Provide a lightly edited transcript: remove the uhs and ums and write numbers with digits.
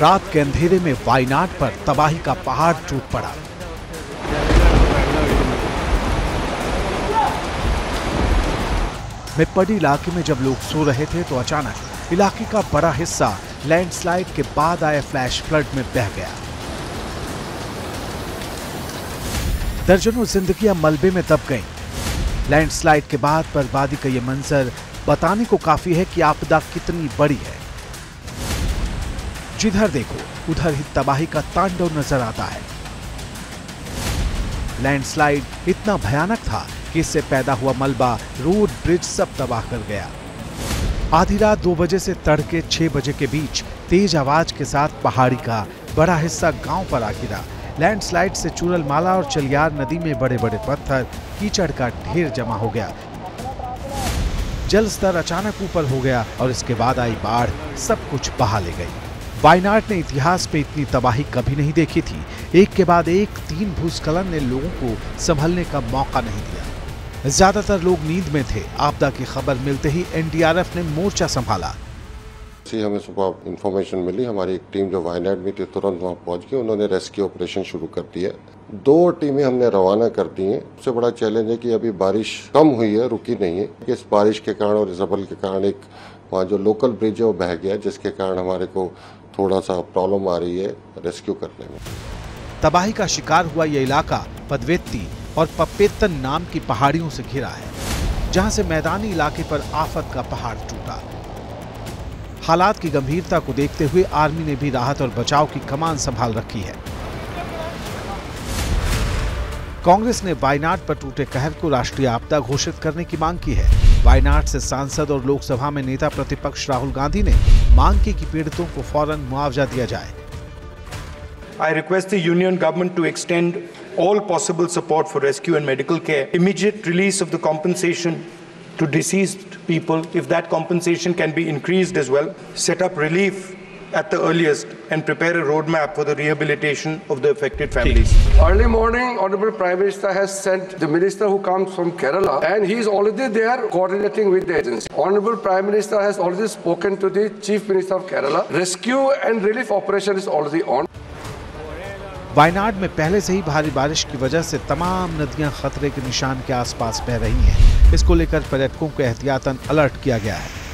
रात के अंधेरे में वायनाड पर तबाही का पहाड़ टूट पड़ा। मेप्पडी इलाके में जब लोग सो रहे थे तो अचानक इलाके का बड़ा हिस्सा लैंडस्लाइड के बाद आए फ्लैश फ्लड में बह गया। दर्जनों जिंदगियां मलबे में दब गईं। लैंडस्लाइड के बाद बर्बादी का यह मंजर बताने को काफी है कि आपदा कितनी बड़ी है। जिधर देखो उधर ही तबाही का तांडव नजर आता है। लैंडस्लाइड इतना भयानक था कि इससे पैदा हुआ मलबा, रोड, ब्रिज सब तबाह कर गया। आधी रात 2 बजे से तड़के 6 बजे के बीच तेज आवाज के साथ पहाड़ी का बड़ा हिस्सा गांव पर आ गिरा। लैंडस्लाइड से चूरलमाला और चलियार नदी में बड़े बड़े पत्थर, कीचड़ का ढेर जमा हो गया। जल स्तर अचानक ऊपर हो गया और इसके बाद आई बाढ़ सब कुछ बहा ले गई। वायनाड ने इतिहास में इतनी तबाही कभी नहीं देखी थी। एक के बाद एक 3 भूस्खलन ने लोगों को संभलने का मौका नहीं दिया। ज्यादातर लोग नींद में थे। आपदा की खबर मिलते ही एनडीआरएफ ने मोर्चा संभाला। हमें सुबह इंफॉर्मेशन मिली, हमारी एक टीम जो वायनाड में थी तुरंत वहां पहुंच गई। उन्होंने रेस्क्यू ऑपरेशन शुरू कर दिया। 2 टीमें हमने रवाना कर दी हैं। सबसे बड़ा चैलेंज है कि अभी बारिश कम हुई है, रुकी नहीं है। इस बारिश के कारण और जबल के कारण एक वहाँ जो लोकल ब्रिज है वो बह गया, जिसके कारण हमारे को थोड़ा सा प्रॉब्लम आ रही है रेस्क्यू करने में। तबाही का शिकार हुआ यह इलाका पदवेत्ती और पप्पेतन नाम की पहाड़ियों से घिरा है, जहां से मैदानी इलाके पर आफत का पहाड़ टूटा। हालात की गंभीरता को देखते हुए आर्मी ने भी राहत और बचाव की कमान संभाल रखी है। कांग्रेस ने वायनाड पर टूटे कहर को राष्ट्रीय आपदा घोषित करने की मांग की है। वायनाड से सांसद और लोकसभा में नेता प्रतिपक्ष राहुल गांधी ने मांग की कि पीड़ितों को फौरन मुआवजा दिया जाए। I request the union government to extend all possible support for rescue and medical care, immediate release of the compensation to deceased people, if that compensation can be increased as well, set up relief at the earliest and prepare a roadmap for the rehabilitation of the affected families. Early morning, Honorable Prime Minister has sent the minister who comes from Kerala, and he is already there coordinating with the agency. Honorable Prime Minister has already spoken to the Chief Minister of Kerala. Rescue and relief operation is already on. Wayanad में पहले से ही भारी बारिश की वजह से तमाम नदियां खतरे के निशान के आसपास बह रही हैं। इसको लेकर पर्यटकों को एहतियातन अलर्ट किया गया है।